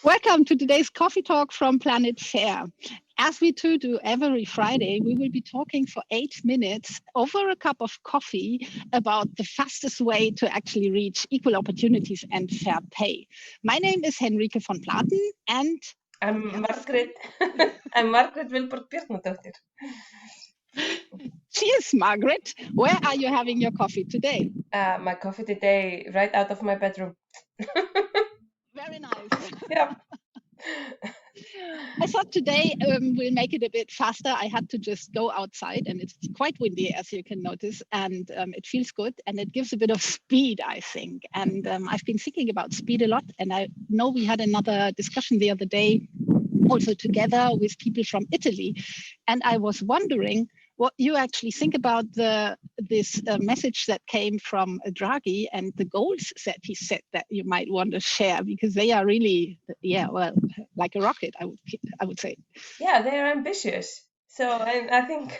Welcome to today's coffee talk from Planet Fair. As we do every Friday, we will be talking for 8 minutes over a cup of coffee about the fastest way to actually reach equal opportunities and fair pay. My name is Henrike von Platen and I'm Margrét. I'm Margrét Vilborg Bjarnadóttir. Cheers, Margrét. Where are you having your coffee today? My coffee today, right out of my bedroom. Very nice. Yeah. I thought today we'll make it a bit faster. I had to just go outside and it's quite windy, as you can notice, and it feels good and it gives a bit of speed, I think. And I've been thinking about speed a lot, and I know we had another discussion the other day also together with people from Italy. And I was wondering what you actually think about this message that came from Draghi and the goals that he set that you might want to share, because they are really, like a rocket, I would say. Yeah, they're ambitious. So, and I think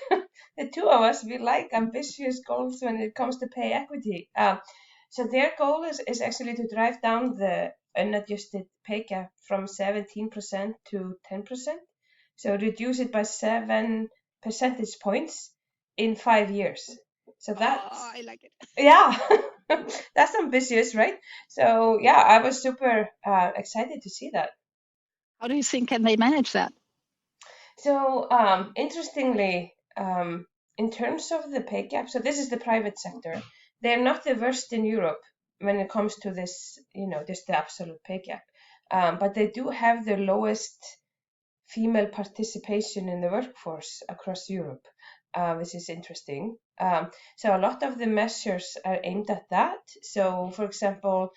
the two of us, we like ambitious goals when it comes to pay equity. So their goal is actually to drive down the unadjusted pay gap from 17% to 10%. So reduce it by 7 percentage points in 5 years. So that's, I like it. yeah, that's ambitious, right? So yeah, I was super excited to see that. How do you think can they manage that? So interestingly, in terms of the pay gap, so this is the private sector. They're not the worst in Europe when it comes to this, just the absolute pay gap. But they do have the lowest female participation in the workforce across Europe, which is interesting. So a lot of the measures are aimed at that. So, for example,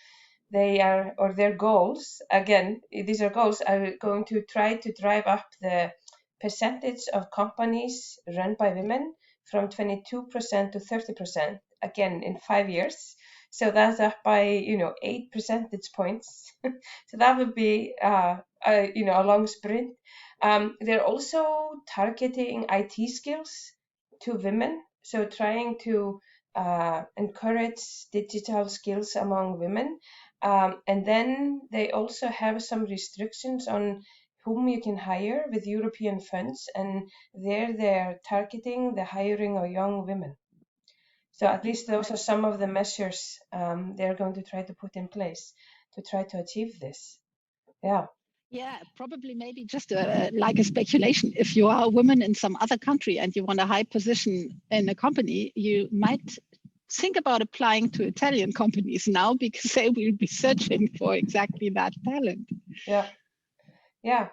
their goals, again, these are goals, are going to try to drive up the percentage of companies run by women from 22% to 30%, again, in 5 years. So that's up by, 8 percentage points. So that would be, a long sprint. They're also targeting IT skills to women, so trying to encourage digital skills among women. And then they also have some restrictions on whom you can hire with European funds, and there they're targeting the hiring of young women. So at least those are some of the measures they're going to try to put in place to try to achieve this. Yeah. Yeah, probably maybe just like a speculation. If you are a woman in some other country and you want a high position in a company, you might think about applying to Italian companies now, because they will be searching for exactly that talent. Yeah,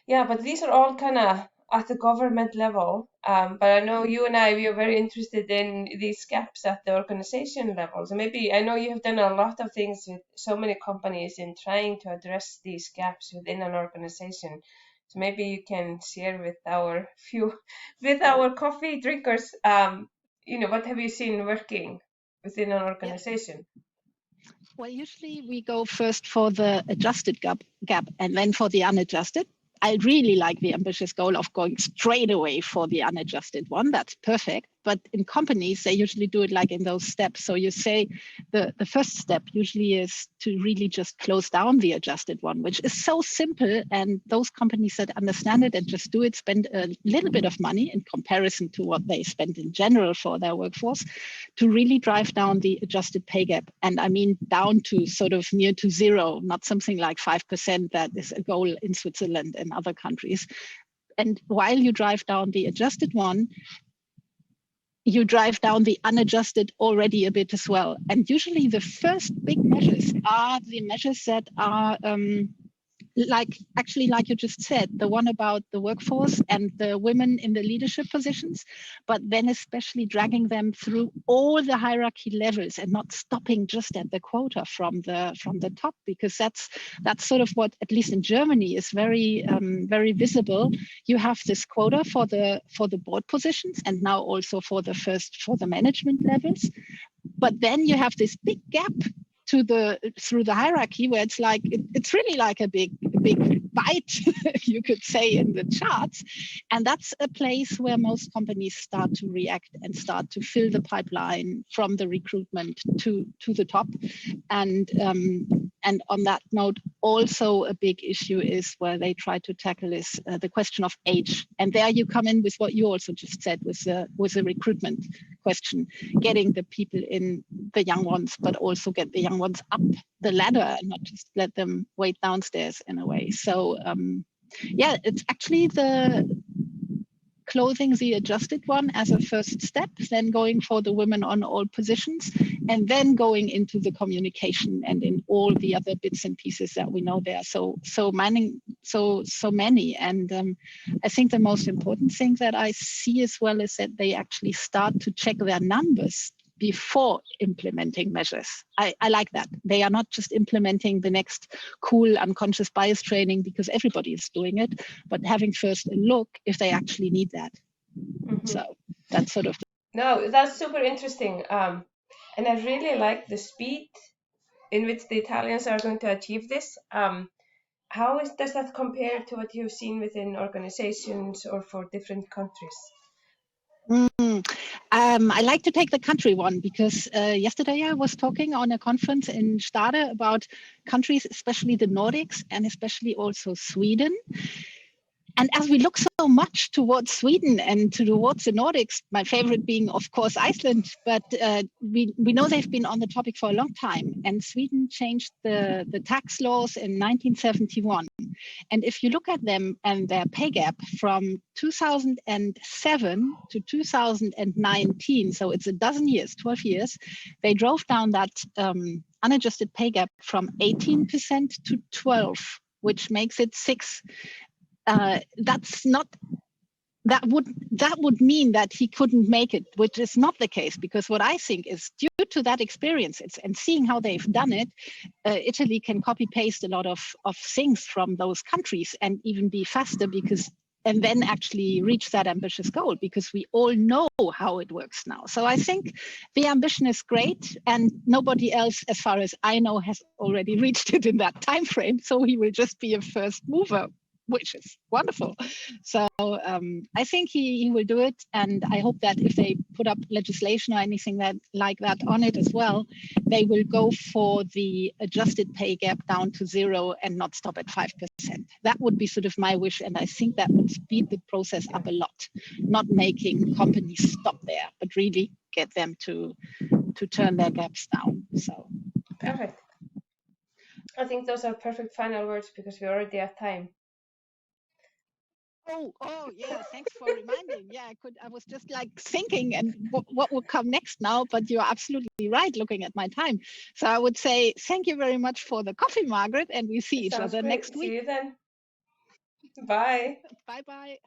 but these are all kind of at the government level. But I know you and we are very interested in these gaps at the organization level. So maybe, I know you have done a lot of things with so many companies in trying to address these gaps within an organization. So maybe you can share with our coffee drinkers, what have you seen working within an organization? Well, usually we go first for the adjusted gap and then for the unadjusted. I really like the ambitious goal of going straight away for the unadjusted one. That's perfect. But in companies, they usually do it like in those steps. So you say the first step usually is to really just close down the adjusted one, which is so simple. And those companies that understand it and just do it spend a little bit of money in comparison to what they spend in general for their workforce to really drive down the adjusted pay gap. And I mean down to sort of near to zero, not something like 5% that is a goal in Switzerland and other countries. And while you drive down the adjusted one, you drive down the unadjusted already a bit as well. And usually the first big measures are the measures that are like you just said, the one about the workforce and the women in the leadership positions, but then especially dragging them through all the hierarchy levels and not stopping just at the quota from the top, because that's sort of what, at least in Germany, is very visible. You have this quota for the board positions and now also for the management levels, but then you have this big gap through the hierarchy where it's like it's really like a big bite, you could say, in the charts. And that's a place where most companies start to react and start to fill the pipeline from the recruitment to the top. And on that note, also a big issue is where they try to tackle is the question of age. And there you come in with what you also just said with the recruitment question, getting the people in, the young ones, but also get the young ones up the ladder and not just let them wait downstairs in a way. So yeah, it's actually clothing the adjusted one as a first step, then going for the women on all positions, and then going into the communication and in all the other bits and pieces that we know there. So many. And I think the most important thing that I see as well is that they actually start to check their numbers before implementing measures. I like that. They are not just implementing the next cool unconscious bias training because everybody is doing it, but having first a look if they actually need that. Mm-hmm. So that's sort of. No, that's super interesting. And I really like the speed in which the Italians are going to achieve this. How does that compare to what you've seen within organizations or for different countries? I like to take the country one because yesterday I was talking on a conference in Stade about countries, especially the Nordics and especially also Sweden. And as we look so much towards Sweden and towards the Nordics, my favorite being, of course, Iceland, but we know they've been on the topic for a long time. And Sweden changed the tax laws in 1971. And if you look at them and their pay gap from 2007 to 2019, so it's a dozen years, 12 years, they drove down that unadjusted pay gap from 18% to 12%, which makes it 6%. That would mean that he couldn't make it, which is not the case, because what I think is due to that experience and seeing how they've done it, Italy can copy paste a lot of things from those countries and even be faster and then actually reach that ambitious goal, because we all know how it works now. So I think the ambition is great, and nobody else, as far as I know, has already reached it in that time frame. So he will just be a first mover, which is wonderful. So I think he will do it. And I hope that if they put up legislation or anything like that on it as well, they will go for the adjusted pay gap down to 0 and not stop at 5%. That would be sort of my wish. And I think that would speed the process up a lot, not making companies stop there, but really get them to turn their gaps down. So perfect. I think those are perfect final words because we're already at time. Oh, yeah. Thanks for reminding. Yeah, I was just like thinking and what would come next now, but you're absolutely right looking at my time. So I would say thank you very much for the coffee, Margaret, and we see each other next week. See you then. Bye. Bye-bye.